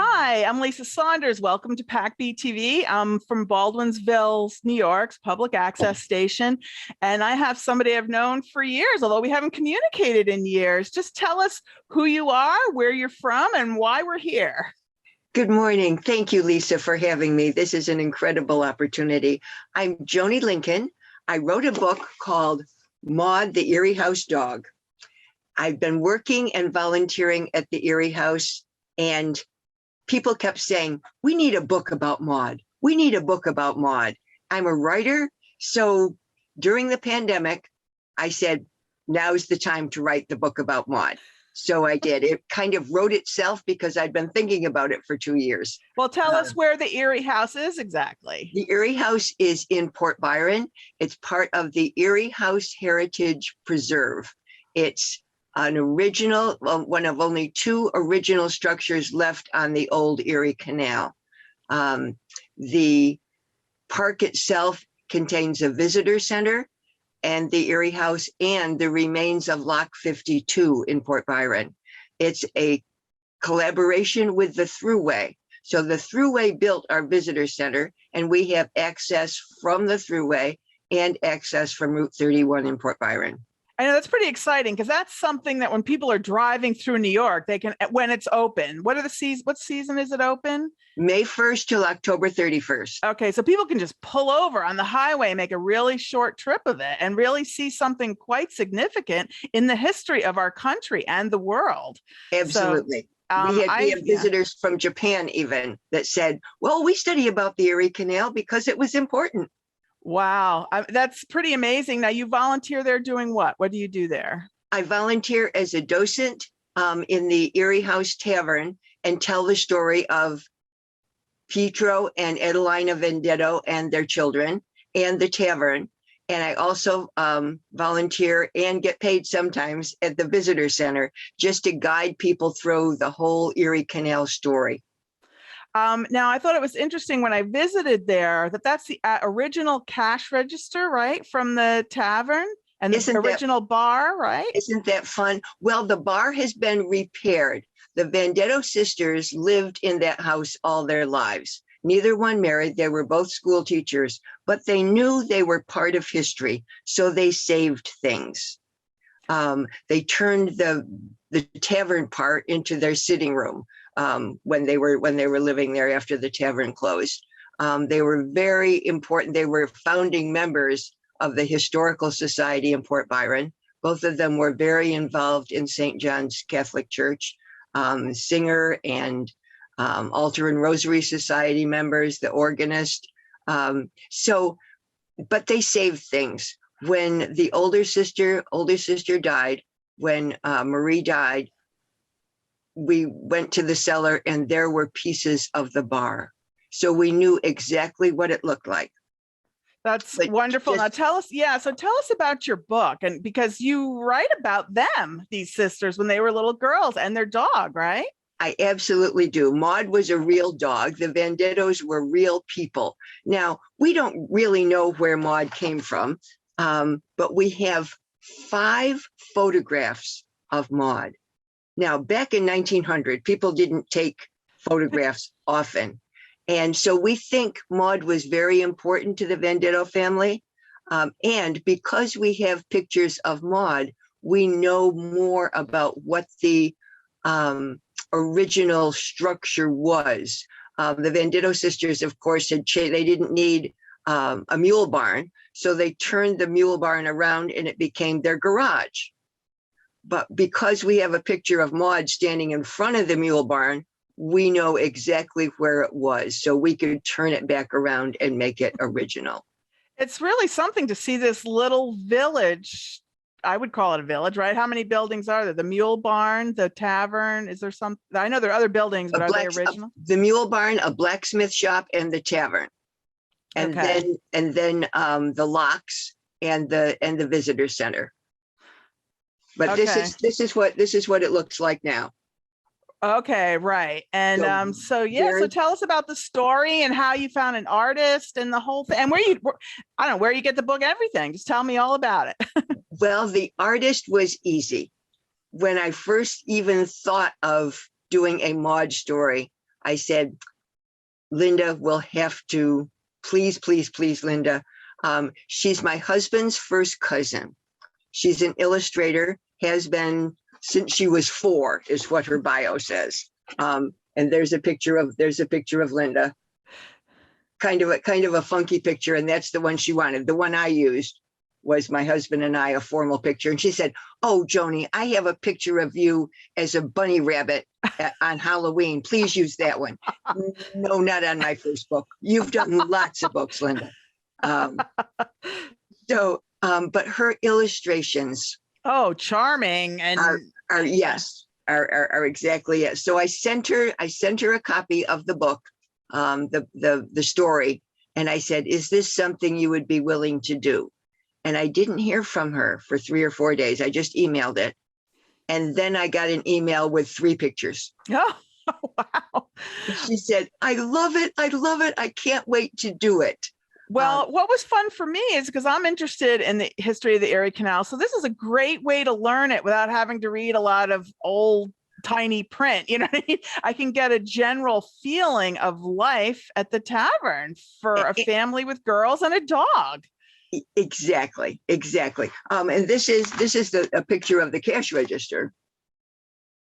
Hi, I'm Lisa Saunders. Welcome to PAC-B TV. I'm from Baldwinsville, New York's public access station, and I have somebody I've known for years, although we haven't communicated in years. Just tell us who you are, where you're from, and why we're here. Good morning. Thank you, Lisa, for having me. This is an incredible opportunity. I'm Joni Lincoln. I wrote a book called Maude, the Erie House Dog. I've been working and volunteering at the Erie House, and people kept saying, we need a book about Maude. We need a book about Maude. I'm a writer. So during the pandemic, I said, now's the time to write the book about Maude. So I did. It kind of wrote itself because I'd been thinking about it for 2 years. Well, tell us where the Erie House is exactly. The Erie House is in Port Byron. It's part of the Erie House Heritage Preserve. It's an original, one of only 2 original structures left on the old Erie Canal. The park itself contains a visitor center and the Erie House and the remains of Lock 52 in Port Byron. It's a collaboration with the Thruway. So the Thruway built our visitor center, and we have access from the Thruway and access from Route 31 in Port Byron. I know that's pretty exciting because that's something that when people are driving through New York, they can, when it's open. What season is it open? May 1st till October 31st. Okay, so people can just pull over on the highway, make a really short trip of it, and really see something quite significant in the history of our country and the world. Absolutely. So, we have visitors from Japan even that said, well, we study about the Erie Canal because it was important. Wow, that's pretty amazing. Now you volunteer there doing what? What do you do there? I volunteer as a docent in the Erie House Tavern and tell the story of Pietro and Adelina Vendetto and their children and the tavern. And I also volunteer and get paid sometimes at the visitor center just to guide people through the whole Erie Canal story. Now, I thought it was interesting when I visited there that's the original cash register, right, from the tavern and the original bar, right? Isn't that fun? Well, the bar has been repaired. The Vendetto sisters lived in that house all their lives. Neither one married. They were both school teachers, but they knew they were part of history, so they saved things. They turned the tavern part into their sitting room. When they were living there after the tavern closed. They were very important. They were founding members of the Historical Society in Port Byron. Both of them were very involved in St. John's Catholic Church, singer and Altar and Rosary Society members, the organist. But they saved things. When the older sister died, when Marie died, we went to the cellar and there were pieces of the bar. So we knew exactly what it looked like. That's wonderful. Now tell us about your book, and because you write about them, these sisters, when they were little girls and their dog, right? I absolutely do. Maude was a real dog. The Vendettos were real people. Now, we don't really know where Maude came from, but we have 5 photographs of Maude. Now, back in 1900, people didn't take photographs often. And so we think Maude was very important to the Vendetto family. And because we have pictures of Maude, we know more about what the original structure was. The Vendetto sisters, of course, they didn't need a mule barn. So they turned the mule barn around and it became their garage. But because we have a picture of Maude standing in front of the mule barn, we know exactly where it was. So we could turn it back around and make it original. It's really something to see this little village. I would call it a village, right? How many buildings are there? The mule barn, the tavern. Is there some? I know there are other buildings, but are they original? The mule barn, a blacksmith shop, and the tavern. And then the locks and the visitor center. But this is what it looks like now. Okay, right. And so tell us about the story and how you found an artist and the whole thing, and I don't know where you get the book, everything. Just tell me all about it. Well, the artist was easy. When I first even thought of doing a Maude story, I said, Linda will have to, please, please, please, Linda. She's my husband's first cousin. She's an illustrator, has been since she was 4, is what her bio says. And there's a picture of Linda. Kind of a funky picture, and that's the one she wanted. The one I used was my husband and I, a formal picture. And she said, oh, Joni, I have a picture of you as a bunny rabbit on Halloween. Please use that one. No, not on my first book. You've done lots of books, Linda. But her illustrations. Oh, charming. And are exactly it. So I sent her a copy of the book, the story. And I said, is this something you would be willing to do? And I didn't hear from her for 3 or 4 days. I just emailed it. And then I got an email with 3 pictures. Oh, wow. She said, I love it. I love it. I can't wait to do it. Well, what was fun for me is because I'm interested in the history of the Erie Canal. So this is a great way to learn it without having to read a lot of old tiny print. You know what I mean? I can get a general feeling of life at the tavern for a family with girls and a dog. Exactly. And this is a picture of the cash register.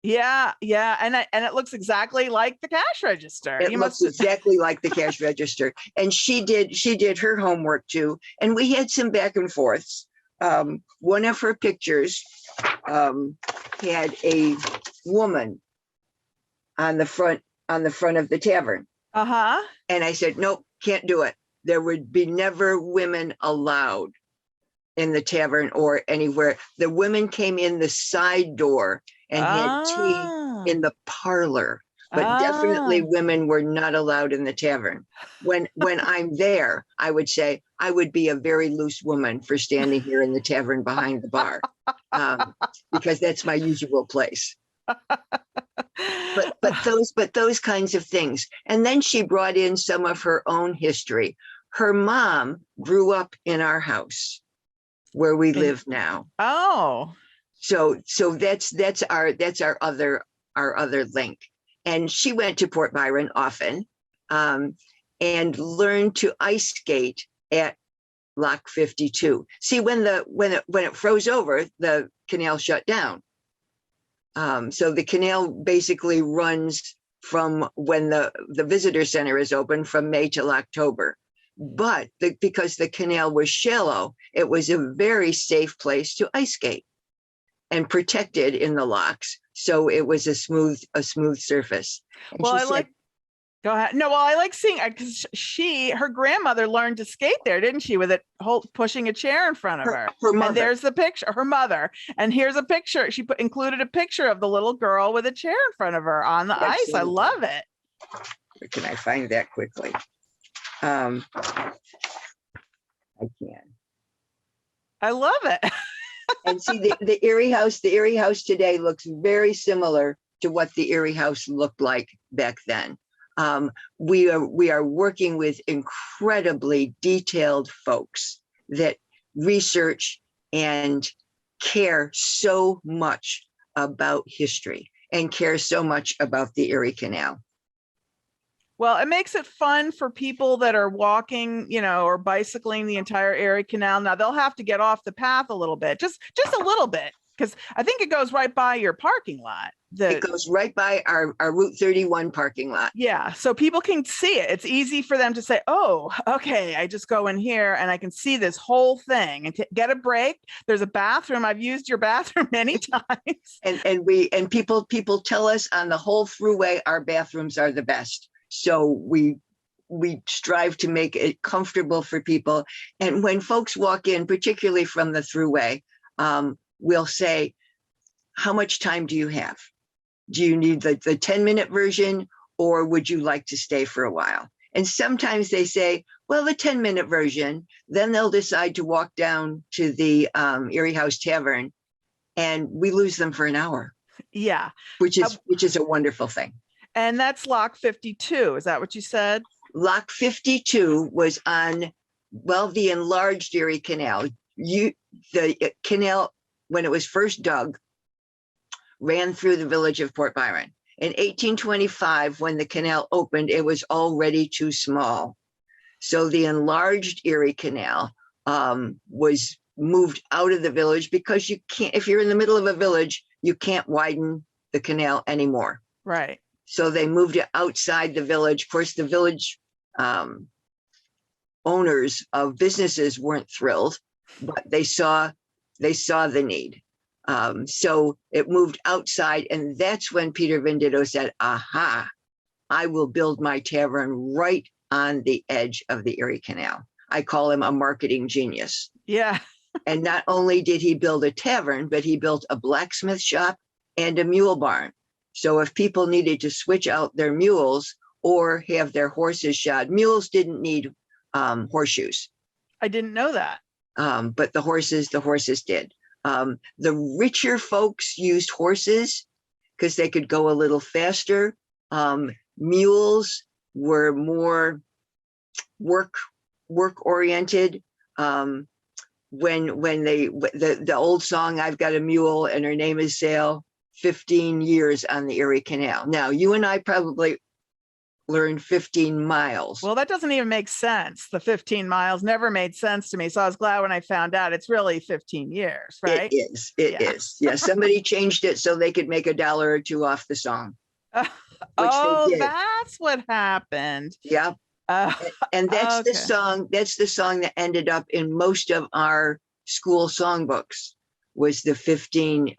Yeah. And it looks exactly like the cash register. It looks exactly like the cash register. And she did her homework too. And we had some back and forths. One of her pictures had a woman on the front of the tavern. Uh-huh. And I said, nope, can't do it. There would be never women allowed in the tavern or anywhere. The women came in the side door and had tea in the parlor, but definitely women were not allowed in the tavern. When I'm there, I would say I would be a very loose woman for standing here in the tavern behind the bar, because that's my usual place. But those kinds of things. And then she brought in some of her own history. Her mom grew up in our house where we live now. Oh. So that's our other link. And she went to Port Byron often, and learned to ice skate at Lock 52. See, when it froze over, the canal shut down. So the canal basically runs from when the visitor center is open from May till October. But because the canal was shallow, it was a very safe place to ice skate and protected in the locks. So it was a smooth surface. And well, go ahead. No, well, I like seeing, because her grandmother learned to skate there, didn't she? With it pushing a chair in front of her. Her mother. And there's the picture, her mother. And here's a picture. She included a picture of the little girl with a chair in front of her on the ice. I love it. Where can I find that quickly? I can. I love it. And see, the Erie house today looks very similar to what the Erie house looked like back then. We are working with incredibly detailed folks that research and care so much about history and care so much about the Erie Canal. Well, it makes it fun for people that are walking, or bicycling the entire Erie Canal. Now they'll have to get off the path a little bit, just a little bit, because I think it goes right by your parking lot. It goes right by our Route 31 parking lot. Yeah, so people can see it. It's easy for them to say, oh, okay, I just go in here and I can see this whole thing and get a break. There's a bathroom. I've used your bathroom many times. And people tell us on the whole thruway, our bathrooms are the best. So we strive to make it comfortable for people. And when folks walk in, particularly from the thruway, we'll say, how much time do you have? Do you need the 10-minute version, or would you like to stay for a while? And sometimes they say, well, the 10-minute version. Then they'll decide to walk down to the Erie House Tavern, and we lose them for an hour. Yeah. Which is a wonderful thing. And that's Lock 52. Is that what you said? Lock 52 was on, the enlarged Erie Canal. The canal, when it was first dug, ran through the village of Port Byron. In 1825, when the canal opened, it was already too small. So the enlarged Erie Canal was moved out of the village because you can't, if you're in the middle of a village, you can't widen the canal anymore. Right. So they moved it outside the village. Of course, the village owners of businesses weren't thrilled, but they saw the need. So it moved outside, and that's when Peter Venditto said, aha, I will build my tavern right on the edge of the Erie Canal. I call him a marketing genius. Yeah. And not only did he build a tavern, but he built a blacksmith shop and a mule barn. So if people needed to switch out their mules or have their horses shod, mules didn't need horseshoes. I didn't know that. But the horses did. The richer folks used horses because they could go a little faster. Mules were more work oriented. When the old song, I've got a mule and her name is Sale, 15 years on the Erie Canal. Now, you and I probably learned 15 miles. Well, that doesn't even make sense. The 15 miles never made sense to me. So I was glad when I found out it's really 15 years, right? It is. Yeah, somebody changed it so they could make $1 or $2 off the song. Oh, that's what happened. Yeah. And that's the song. That's the song that ended up in most of our school songbooks, was the 15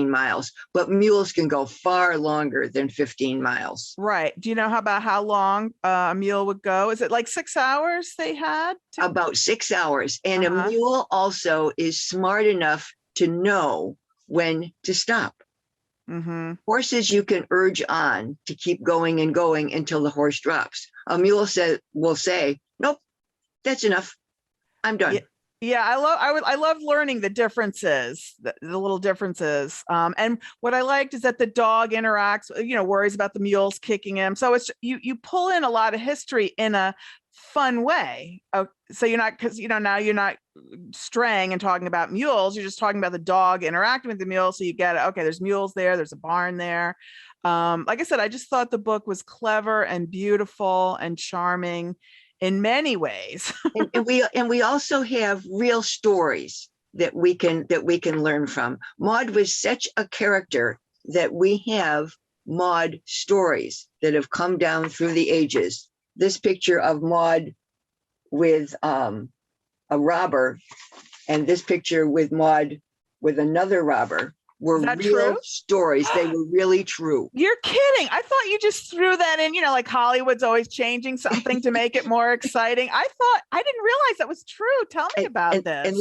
miles. But mules can go far longer than 15 miles. Right. Do you know about how long a mule would go? Is it like 6 hours they had? About 6 hours. And a mule also is smart enough to know when to stop. Horses you can urge on to keep going and going until the horse drops. A mule will say, nope, that's enough. I'm done. Yeah, I love learning the differences, the little differences. And what I liked is that the dog interacts, worries about the mules kicking him. So it's you pull in a lot of history in a fun way. So you're not, because now you're not straying and talking about mules. You're just talking about the dog interacting with the mule. So you get, okay, there's mules there. There's a barn there. Like I said, I just thought the book was clever and beautiful and charming in many ways. and we also have real stories that we can learn from. Maude was such a character that we have Maude stories that have come down through the ages. This picture of Maude with a robber, and this picture with Maude with another robber, were real true? Stories. They were really true. You're kidding. I thought you just threw that in, like Hollywood's always changing something to make it more exciting. I didn't realize that was true. Tell me about this. And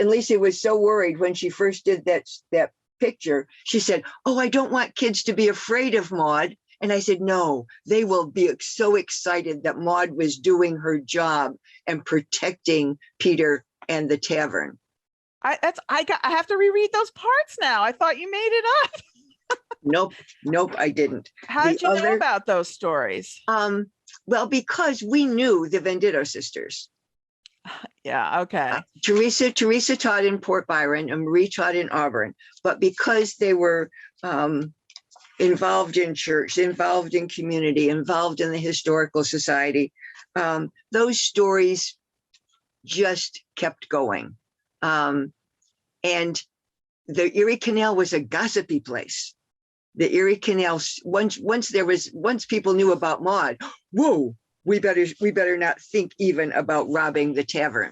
Lisa was so worried when she first did that picture. She said, oh, I don't want kids to be afraid of Maude. And I said, no, they will be so excited that Maude was doing her job and protecting Peter and the tavern. I have to reread those parts now. I thought you made it up. Nope, I didn't. How did you know about those stories? Well, because we knew the Venditto sisters. Yeah, okay. Teresa taught in Port Byron and Marie taught in Auburn, but because they were involved in church, involved in community, involved in the historical society, those stories just kept going. And the Erie Canal was a gossipy place. The Erie Canal, once people knew about Maude, whoa, we better not think even about robbing the tavern.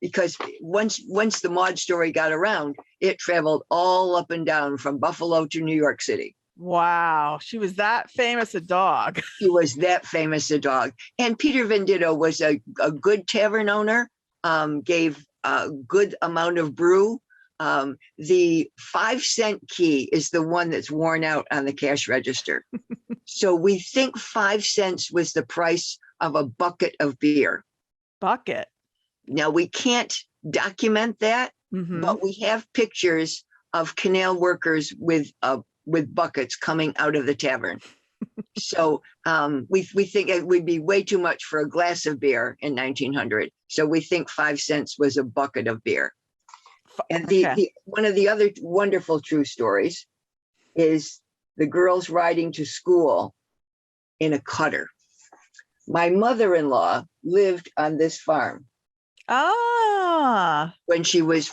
Because once the Maude story got around, it traveled all up and down from Buffalo to New York City. Wow, she was that famous a dog. She was that famous a dog. And Peter Venditto was a good tavern owner, gave a good amount of brew. The 5-cent key is the one that's worn out on the cash register. So we think 5 cents was the price of a bucket of beer. Bucket. Now we can't document that, but we have pictures of canal workers with buckets coming out of the tavern. So we think it would be way too much for a glass of beer in 1900. So we think 5 cents was a bucket of beer. And one of the other wonderful true stories is the girls riding to school in a cutter. My mother-in-law lived on this farm Ah, when she was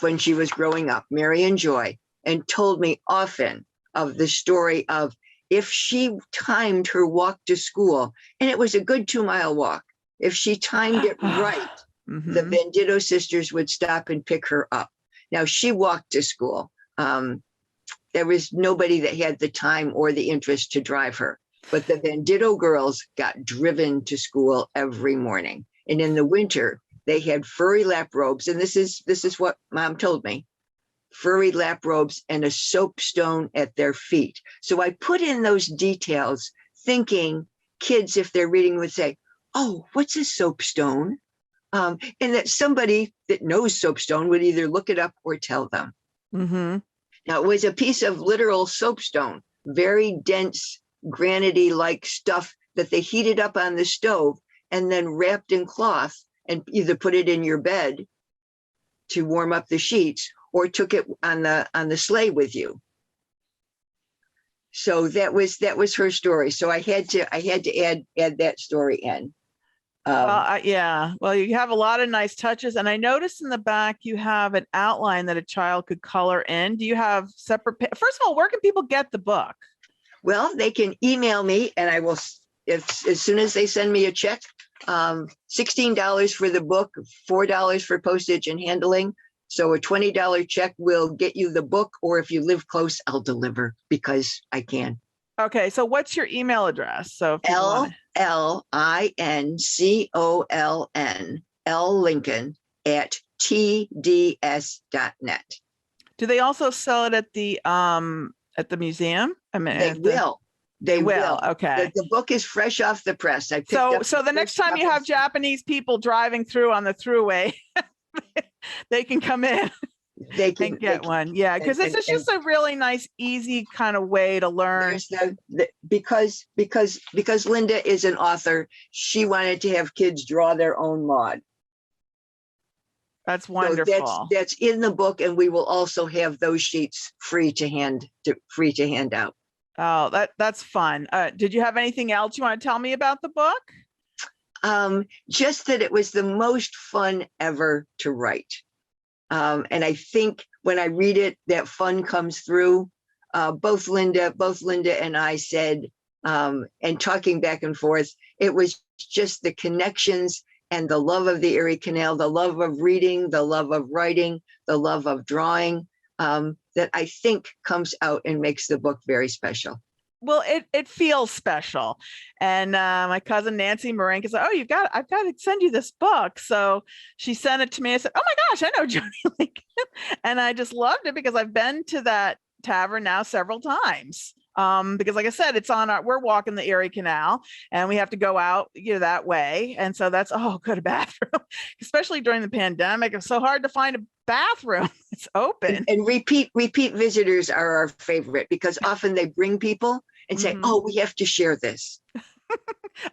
growing up, Mary and Joy, and told me often of the story of if she timed her walk to school, and it was a good 2-mile walk, if she timed it right, the Venditto sisters would stop and pick her up. Now, she walked to school. There was nobody that had the time or the interest to drive her, but the Venditto girls got driven to school every morning. And in the winter, they had furry lap robes. And this is what Mom told me, furry lap robes and a soapstone at their feet. So I put in those details thinking kids, if they're reading, would say, oh, what's a soapstone? And that somebody that knows soapstone would either look it up or tell them. Now, it was a piece of literal soapstone, very dense, granity-like stuff that they heated up on the stove and then wrapped in cloth and either put it in your bed to warm up the sheets or took it on the sleigh with you. So that was her story. So I had to add that story in. Yeah. Well, you have a lot of nice touches, and I noticed in the back you have an outline that a child could color in. Do you have separate? First of all, where can people get the book? Well, they can email me, and I will. As soon as they send me a check, $16 for the book, $4 for postage and handling. So a $20 check will get you the book, or if you live close, I'll deliver because I can. Okay, so what's your email address? So if LLINCOLN Lincoln at tds.net. Do they also sell it at the museum? I mean, they will. They will. Okay. The book is fresh off the press. So the next time you have Japanese people driving through on the throughway, they can come in. They can get one. Yeah, because this is just a really nice, easy kind of way to learn. Because Linda is an author, she wanted to have kids draw their own Maude. That's wonderful. So that's in the book, and we will also have those sheets free to hand out. Oh, that's fun. Did you have anything else you want to tell me about the book? Just that it was the most fun ever to write. And I think when I read it, that fun comes through. Both Linda and I said, and talking back and forth, it was just the connections and the love of the Erie Canal, the love of reading, the love of writing, the love of drawing, that I think comes out and makes the book very special. Well, it feels special. And my cousin Nancy Marinka said, oh, I've got to send you this book. So she sent it to me. I said, oh my gosh, I know Joni Lincoln. And I just loved it because I've been to that tavern now several times. Because like I said, we're walking the Erie Canal and we have to go out, that way. And so that's, good, a bathroom, especially during the pandemic. It's so hard to find a bathroom. It's open. And repeat visitors are our favorite because often they bring people and say, oh, we have to share this.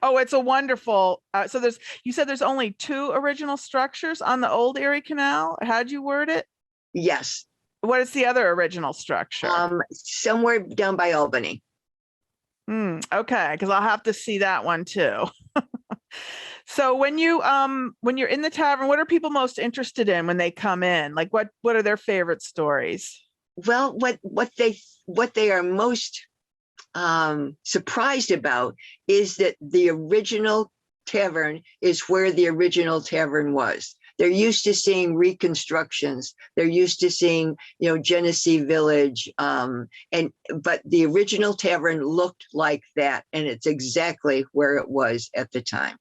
Oh, it's a wonderful. So you said there's only 2 original structures on the old Erie Canal. How'd you word it? Yes. What is the other original structure? Somewhere down by Albany. Okay, because I'll have to see that one too. So when you're in the tavern, what are people most interested in when they come in? Like what are their favorite stories? Well, what they are most surprised about is that the original tavern is where the original tavern was. They're used to seeing reconstructions. They're used to seeing, Genesee Village. But the original tavern looked like that, and it's exactly where it was at the time.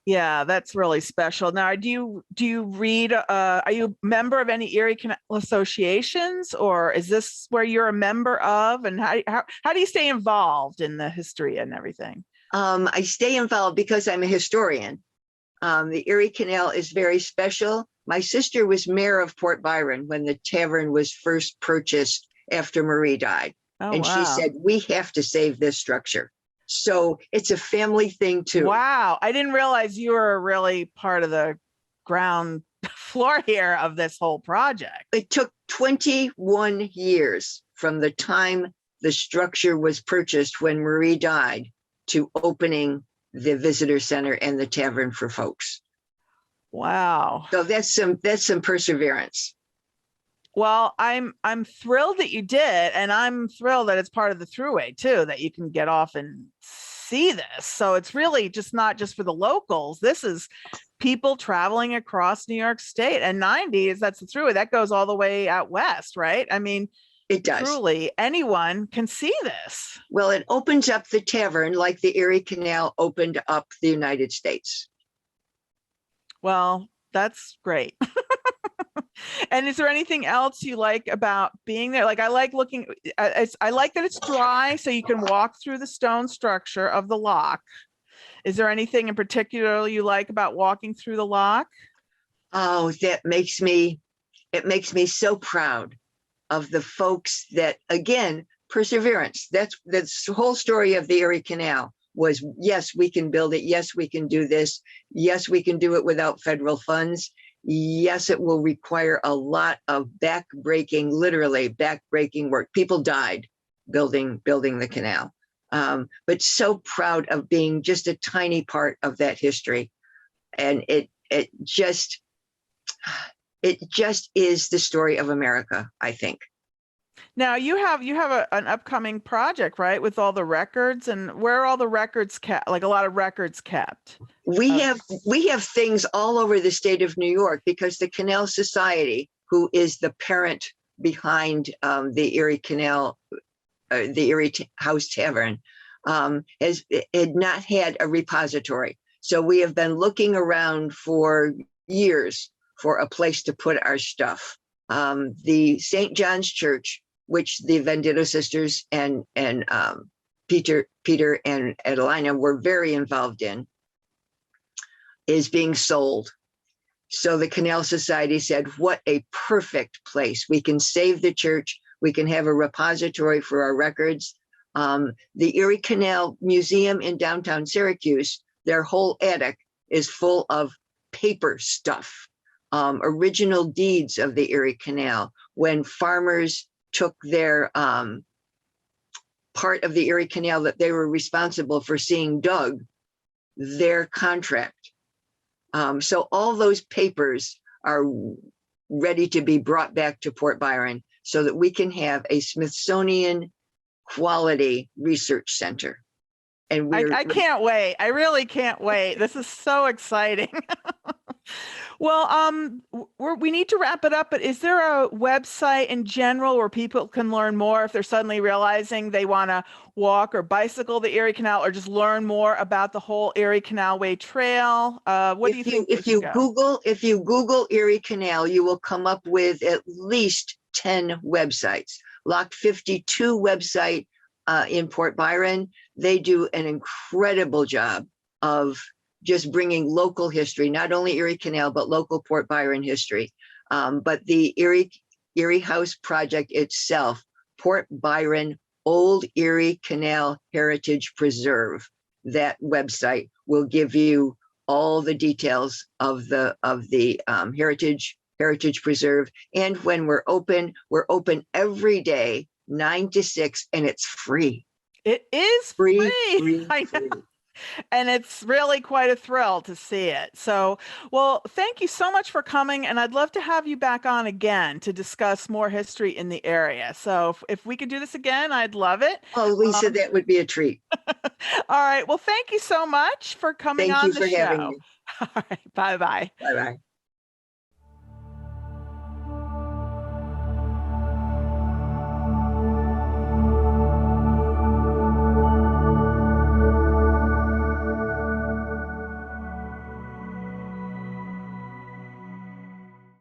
Yeah, that's really special. Now, do you read? Are you a member of any Erie Canal associations, or is this where you're a member of? And how do you stay involved in the history and everything? I stay involved because I'm a historian. The Erie Canal is very special. My sister was mayor of Port Byron when the tavern was first purchased after Marie died. Oh, and wow. She said, we have to save this structure. So it's a family thing too. Wow. I didn't realize you were really part of the ground floor here of this whole project. It took 21 years from the time the structure was purchased when Marie died to opening the visitor center and the tavern for folks. Wow. So that's some perseverance. Well, I'm thrilled that you did, and I'm thrilled that it's part of the Thruway too, that you can get off and see this. So it's really just not just for the locals. This is people traveling across New York State, and 90 that's the Thruway that goes all the way out west, right? I mean, It does. truly anyone can see this. Well, it opens up the tavern like the Erie Canal opened up the United States. Well, that's great. And is there anything else you like about being there? Like, I like looking, I like that it's dry so you can walk through the stone structure of the lock. Is there anything in particular you like about walking through the lock? Oh, it makes me so proud of the folks that, again, perseverance. That's the whole story of the Erie Canal was, yes, we can build it. Yes, we can do this. Yes, we can do it without federal funds. Yes, it will require a lot of literally back-breaking work. People died building the canal. But so proud of being just a tiny part of that history. And it just is the story of America, I think. Now you have an upcoming project, right? With all the records, and where are all the records kept? Like a lot of records kept. We have things all over the state of New York because the Canal Society, who is the parent behind the Erie Canal, the Erie House Tavern, had not had a repository. So we have been looking around for years for a place to put our stuff. The St. John's Church, which the Venditto sisters and Peter and Adelina were very involved in, is being sold. So the Canal Society said, what a perfect place. We can save the church. We can have a repository for our records. The Erie Canal Museum in downtown Syracuse, their whole attic is full of paper stuff, original deeds of the Erie Canal. When farmers took their part of the Erie Canal that they were responsible for seeing dug, their contract. So all those papers are ready to be brought back to Port Byron so that we can have a Smithsonian quality research center. And I can't wait. I really can't wait. This is so exciting. Well, we need to wrap it up, but is there a website in general where people can learn more if they're suddenly realizing they want to walk or bicycle the Erie Canal, or just learn more about the whole Erie Canalway Trail? What do you think? If you Google Erie Canal, you will come up with at least 10 websites. Lock 52 website in Port Byron. They do an incredible job of just bringing local history, not only Erie Canal, but local Port Byron history. But the Erie House project itself, Port Byron Old Erie Canal Heritage Preserve, that website will give you all the details of the Heritage Preserve. And when we're open every day, 9 to 6, and it's free. It is free. I know. Free. And it's really quite a thrill to see it. So, well, thank you so much for coming. And I'd love to have you back on again to discuss more history in the area. So if we could do this again, I'd love it. Oh, Lisa, that would be a treat. All right. Well, thank you so much for coming on the show. Thank you for having me. All right. Bye-bye. Bye-bye.